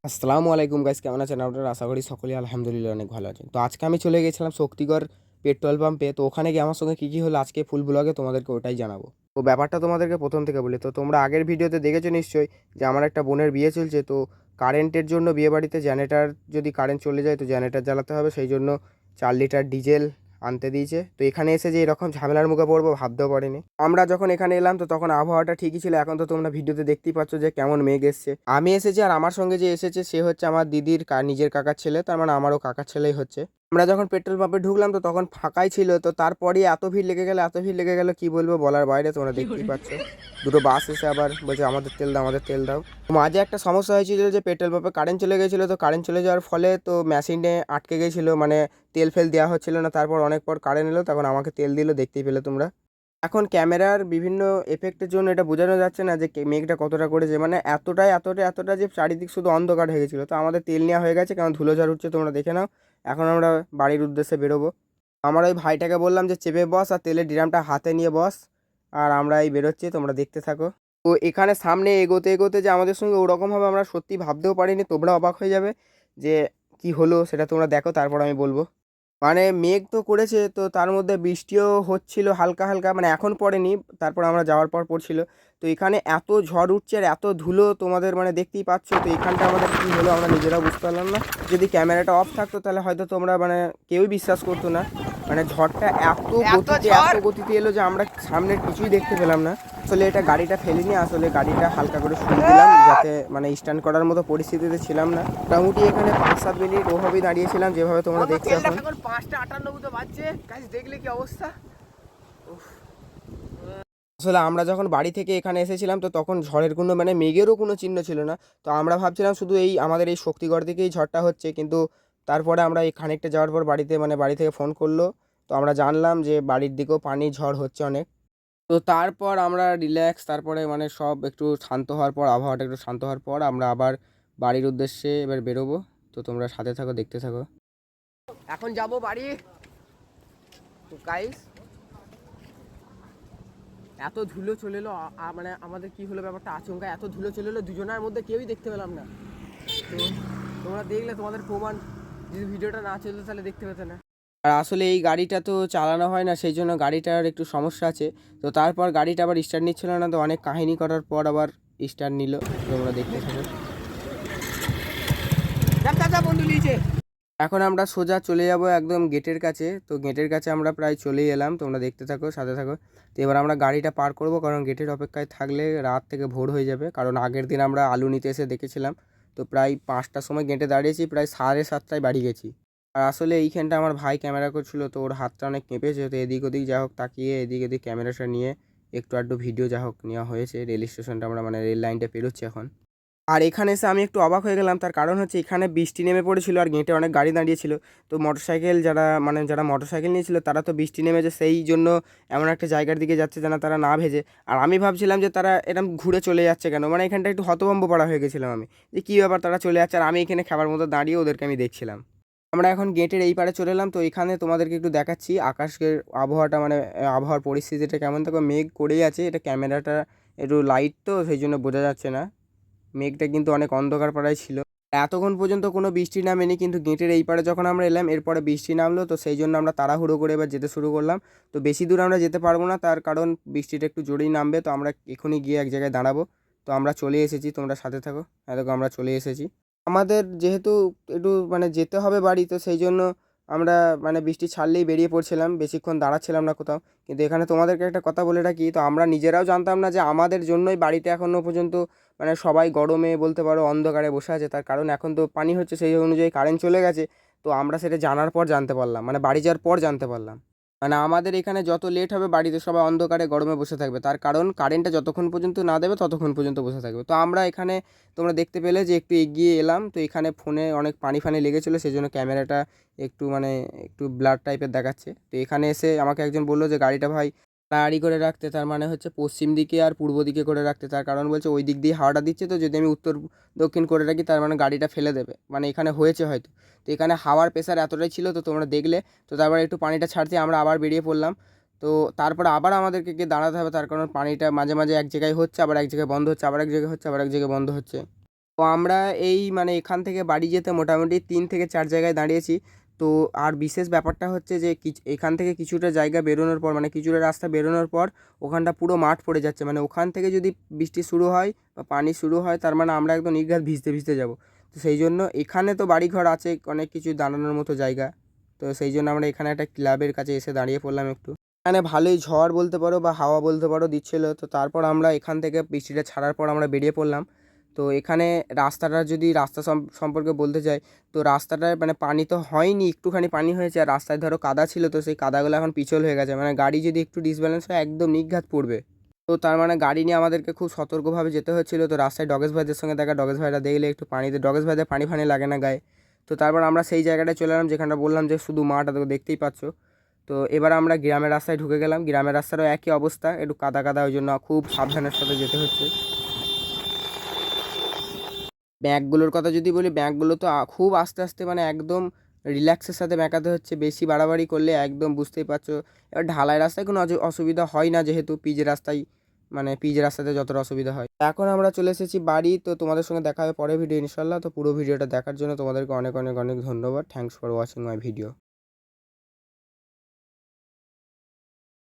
আসসালামু আলাইকুম গাইস, কেমন আছেন আপনারা? আশা করি সকলেই আলহামদুলিল্লাহ অনেক ভালো আছেন। তো আজকে আমি চলে গেছিলাম শক্তিগড় পেট্রোল পাম্পে। তো ওখানে গিয়ে আমার সঙ্গে কী কী হলো আজকে ফুল ব্লগে তোমাদেরকে ওটাই জানাবো। তো ব্যাপারটা তোমাদেরকে প্রথম থেকে বলি। তো তোমরা আগের ভিডিওতে দেখেছো নিশ্চয়ই যে আমার একটা বোনের বিয়ে চলছে। তো কারেন্টের জন্য বিয়েবাড়িতে জেনারেটার, যদি কারেন্ট চলে যায় তো জেনারেটার জ্বালাতে হবে, সেই জন্য 4 লিটার ডিজেল আনতে দিয়েছে। তো এখানে এসে যে এরকম ঝামেলার মুখে পড়বো ভাবতেও পারিনি। আমরা যখন এখানে এলাম তো তখন আবহাওয়াটা ঠিকই ছিল। এখন তো তোমরা ভিডিওতে দেখতেই পাচ্ছ যে কেমন মেঘ এসছে। আমি এসেছি আর আমার সঙ্গে যে এসেছে সে হচ্ছে আমার দিদির নিজের কাকার ছেলে, তার মানে আমারও কাকার ছেলেই হচ্ছে। আমরা যখন পেট্রোল পাম্পে ঢুকলাম তো তখন ফাঁকাই ছিল। তো তারপরে এত ভিড় লেগে গেল কি বলবো, বলার বাইরে। তোমরা দেখতেই পাচ্ছ দুটো বাস এসে আবার বলছে আমাদের তেল দাও, আমাদের তেল দাও। মাঝে একটা সমস্যা হয়েছিল যে পেট্রোল পাম্পে কারেন্ট চলে গেছিলো। তো কারেন্ট চলে যাওয়ার ফলে তো মেশিনে আটকে গেছিলো, মানে তেল ফেল দেওয়া হচ্ছিল না। তারপর অনেক পর কারেন্ট এলো, তখন আমাকে তেল দিল, দেখতেই পেলে তোমরা। এখন ক্যামেরার বিভিন্ন এফেক্টের জন্য এটা বোঝানো যাচ্ছে না যে মেঘটা কতটা করেছে, মানে এতটা যে চারিদিক শুধু অন্ধকার হয়ে গেছিলো। তো আমাদের তেল নেওয়া হয়ে গেছে, কারণ ধুলোঝড় উঠছে, তোমরা দেখে নাও। এখন আমরা বাড়ির উদ্দেশ্যে বেরোবো। আমার ওই ভাইটাকে বললাম যে চেপে বস আর তেলের ড্রামটা হাতে নিয়ে বস, আর আমরা এই বেরোচ্ছি, তোমরা দেখতে থাকো। তো এখানে সামনে এগোতে এগোতে যে আমাদের সঙ্গে ওরকমভাবে আমরা সত্যি ভাবতেও পারিনি। তোমরা অবাক হয়ে যাবে যে কি হলো, সেটা তোমরা দেখো, তারপর আমি বলবো। মানে মেঘ তো করেছে, তো তার মধ্যে বৃষ্টিও হচ্ছিল হালকা হালকা, মানে এখন পড়েনি, তারপর আমরা যাওয়ার পর পড়ছিল। তো এখানে এত ঝড় উঠছে আর এত ধুলো তোমাদের মানে দেখতেই পাচ্ছ। তো এখানটা আমাদের কী হলো আমরা নিজেরাও বুঝতে পারলাম না। যদি ক্যামেরাটা অফ থাকতো তাহলে হয়তো তোমরা মানে কেউই বিশ্বাস করতো না। মানে ঝড়টা এত গতিতে এলো যে আমরা সামনের কিছুই দেখতে পেলাম না। আসলে এটা গাড়িটা ফেলিনি, আসলে গাড়িটা হালকা করে শুরু দিলাম, যাতে মানে স্ট্যান্ড করার মতো পরিস্থিতিতে ছিলাম না। মোটামুটি এখানে 5-7 মিনিট ওভাবেই দাঁড়িয়েছিলাম, যেভাবে তোমরা দেখছো। এখন 5টা 58 বাজছে, গাইস দেখলে কি অবস্থা। আসলে আমরা যখন বাড়ি থেকে এখানে এসেছিলাম তো তখন ঝড়ের কোনো মানে মেঘেরও কোনো চিহ্ন ছিল না। তো আমরা ভাবছিলাম শুধু এই আমাদের এই শক্তিগড় দিকেই ঝড়টা হচ্ছে, কিন্তু তারপরে আমরা এই খানিকটা যাওয়ার পর বাড়িতে মানে বাড়ি থেকে ফোন করলো। তো আমরা জানলাম যে বাড়ির দিকেও পানি ঝড় হচ্ছে অনেক। তো তারপর আমরা রিল্যাক্স, তারপরে মানে সব একটু শান্ত হওয়ার পর, আবহাওয়াটা একটু শান্ত হওয়ার পর আমরা আবার বাড়ির উদ্দেশ্যে এবার বেরোবো। তো তোমরা সাথে থাকো, দেখতে থাকো। এখন যাব বাড়ি। তো গাইস এত ধুলো চলে এলো, মানে আমাদের কি হলো ব্যাপারটা আচমকা, এত ধুলো চলে এলো, দুজনের মধ্যে কেউই দেখতে পেলাম না। তো তোমরা দেখলে তোমাদের প্রমাণ, যদি ভিডিওটা না চলতো তাহলে দেখতে পেতে না। আর আসলে এই গাড়িটা তো চালানো হয় না, সেই জন্য গাড়িটার একটু সমস্যা আছে। তো তারপর গাড়িটা আবার স্টার্ট নিচ্ছিল না, তো অনেক কাহিনী করার পর আবার স্টার্ট নিল। তোমরা দেখতে থাকো। বন্ধু নিচে এখন আমরা সোজা চলে যাব একদম গেটের কাছে। তো গেটের কাছে আমরা প্রায় চলেই এলাম, তোমরা দেখতে থাকো, সাথে থাকো। তো এবার আমরা গাড়িটা পার করব, কারণ গেটের অপেক্ষায় থাকলে রাত থেকে ভোর হয়ে যাবে। কারণ আগের দিন আমরা আলু নিতে এসে দেখেছিলাম, তো প্রায় 5টার সময় গেটে দাঁড়িয়েছি, প্রায় 7:30টায় বাড়ি গেছি। আর আসলে এইখানটা আমার ভাই ক্যামেরা করছিল, তো ওর হাতটা অনেক কেঁপেছে। তো এদিক ওদিক যা হোক তাকিয়ে এদিক এদিক ক্যামেরাটা নিয়ে একটু আধটু ভিডিও যা হোক নেওয়া হয়েছে। রেল স্টেশনটা আমরা মানে রেল লাইনটা পেরোচ্ছি এখন। আর এখানে এসে আমি একটু অবাক হয়ে গেলাম, তার কারণ হচ্ছে এখানে বৃষ্টি নেমে পড়েছিল আর গেটে অনেক গাড়ি দাঁড়িয়েছিল। তো মোটরসাইকেল যারা মোটরসাইকেল নিয়েছিল তারা তো বৃষ্টি নেমেছে, সেই জন্য এমন একটা জায়গার দিকে যাচ্ছে যেন তারা না ভেজে। আর আমি ভাবছিলাম যে তারা এরকম ঘুরে চলে যাচ্ছে কেন, মানে এখানটা একটু হতভম্ব পাড়া হয়ে গেছিলাম আমি, যে কী ব্যাপার তারা চলে যাচ্ছে আর আমি এখানে খাবার মতো দাঁড়িয়ে ওদেরকে আমি দেখছিলাম। আমরা এখন গেটের এই পারে চলে এলাম। তো এখানে তোমাদেরকে একটু দেখাচ্ছি আকাশের আবহাওয়াটা, মানে আবহাওয়ার পরিস্থিতিটা কেমন। দেখো মেঘ করেই আছে, এটা ক্যামেরাটা একটু লাইট তো সেই জন্য বোঝা যাচ্ছে না। মেঘটা কিন্তু অনেক অন্ধকার পাড়ায় ছিল। এতক্ষণ পর্যন্ত কোনো বৃষ্টি নামেনি, কিন্তু গেটের এই পারে যখন আমরা এলাম এরপরে বৃষ্টি নামলো। তো সেই জন্য আমরা তাড়াহুড়ো করে এবার যেতে শুরু করলাম। তো বেশি দূর আমরা যেতে পারবো না, তার কারণ বৃষ্টিটা একটু জোরেই নামবে। তো আমরা এখনই গিয়ে এক জায়গায় দাঁড়াবো। তো আমরা চলে এসেছি, তোমরা সাথে থাকো। দেখো আমরা চলে এসেছি। আমাদের যেহেতু একটু মানে যেতে হবে বাড়ি, তো সেই জন্য আমরা মানে বৃষ্টি ছাড়লেই বেরিয়ে পড়ছিলাম, বেশিক্ষণ দাঁড়াচ্ছিলাম না কোথাও। কিন্তু এখানে তোমাদেরকে একটা কথা বলে রাখি, তো আমরা নিজেরাও জানতাম না যে আমাদের জন্যই বাড়িতে এখনও পর্যন্ত মানে সবাই গরমে বলতে পারো অন্ধকারে বসে আছে। তার কারণ এখন তো পানি হচ্ছে, সেই অনুযায়ী কারেন্ট চলে গেছে। তো আমরা সেটা জানার পর জানতে পারলাম, মানে বাড়ি যাওয়ার পর জানতে পারলাম। মানে আমাদের এখানে যত লেট হবে বাড়িতে সবাই অন্ধকারে গরমে বসে থাকবে, তার কারণ কারেন্টটা যতক্ষণ পর্যন্ত না দেবে ততক্ষণ পর্যন্ত বসে থাকবে। তো আমরা এখানে তোমরা দেখতে পেলে যে একটু এগিয়ে এলাম। তো এখানে ফোনে অনেক পানি ফানি লেগেছিলো, সেই জন্য ক্যামেরাটা একটু মানে একটু ব্লার টাইপের দেখাচ্ছে। তো এখানে এসে আমাকে একজন বললো যে গাড়িটা ভাই তাড়াতাড়ি করে রাখতে, তার মানে হচ্ছে পশ্চিম দিকে আর পূর্ব দিকে করে রাখতে। তার কারণ বলছে ওই দিক দিয়ে হাওয়াটা দিচ্ছে, তো যদি আমি উত্তর দক্ষিণ করে রাখি তার মানে গাড়িটা ফেলে দেবে, মানে এখানে হয়েছে হয়তো। তো এখানে হাওয়ার প্রেশার এতটাই ছিল, তো তোমরা দেখলে। তো তারপরে একটু পানিটা ছাড়তে আমরা আবার বেরিয়ে পড়লাম। তো তারপরে আবার আমাদেরকে গিয়ে দাঁড়াতে হবে, তার কারণ পানিটা মাঝে মাঝে এক জায়গায় হচ্ছে, আবার এক জায়গায় বন্ধ হচ্ছে, আবার এক জায়গায় হচ্ছে, আবার এক জায়গায় বন্ধ হচ্ছে। তো আমরা এই মানে এখান থেকে বাড়ি যেতে মোটামুটি 3 থেকে 4 জায়গায় দাঁড়িয়েছি। তো আর বিশেষ ব্যাপারটা হচ্ছে যে এখান থেকে কিছুটা জায়গা বেরোনোর পর মানে কিছুটা রাস্তা বেরোনোর পর ওখানটা পুরো মাঠ পড়ে যাচ্ছে, মানে ওখান থেকে যদি বৃষ্টি শুরু হয় বা পানি শুরু হয় তার মানে আমরা একদম নির্ঘাত ভিজতে ভিজতে যাব। তো সেই জন্য এখানে তো বাড়িঘর আছে, অনেক কিছু দাঁড়ানোর মতো জায়গা। তো সেই জন্য আমরা এখানে একটা ক্লাবের কাছে এসে দাঁড়িয়ে পড়লাম একটু। এখানে ভালোই ঝড় বলতে পারো বা হাওয়া বলতে পারো দিচ্ছিল। তো তারপর আমরা এখান থেকে বৃষ্টিটা ছাড়ার পর আমরা বেরিয়ে পড়লাম। তো এখানে রাস্তাটা যদি রাস্তা সম্পর্কে বলতে চাই, তো রাস্তাটায় মানে পানি তো হয়নি, একটুখানি পানি হয়েছে, আর রাস্তায় ধরো কাদা ছিল, তো সেই কাদাগুলো এখন পিছল হয়ে গেছে, মানে গাড়ি যদি একটু ডিসব্যালেন্স হয় একদম নিঘাত পড়বে। তো তার মানে গাড়ি নিয়ে আমাদেরকে খুব সতর্কভাবে যেতে হচ্ছিলো। তো রাস্তায় ডগেশ ভাইদের সঙ্গে দেখা, ডগেশ ভাইরা দেখলে একটু পানিতে, ডগেশ ভাইদের পানি ফানি লাগে না গায়ে। তো তারপর আমরা সেই জায়গাটায় চলে এলাম যেখানটা বললাম যে শুধু মাঠ, তো দেখতেই পাচ্ছ। তো এবার আমরা গ্রামের রাস্তায় ঢুকে গেলাম। গ্রামের রাস্তারও একই অবস্থা, একটু কাদা কাদা, ওই জন্য খুব সাবধানের সাথে যেতে হচ্ছে। ব্যাগগুলোর কথা যদি বলি, ব্যাগগুলো তো খুব আস্তে আস্তে মানে একদম রিল্যাক্সের সাথে ব্যাকাতে হচ্ছে, বেশি বাড়াবাড়ি করলে একদম বুঝতেই পারছো। এবার ঢালাই রাস্তায় কোনো অসুবিধা হয় না, যেহেতু পিচ রাস্তায়, মানে পিচ রাস্তাতে যতটা অসুবিধা হয়। এখন আমরা চলে এসেছি বাড়ি। তো তোমাদের সঙ্গে দেখা হবে পরের ভিডিও ইনশাল্লাহ। তো পুরো ভিডিওটা দেখার জন্য তোমাদেরকে অনেক অনেক অনেক ধন্যবাদ। Thanks for watching my video.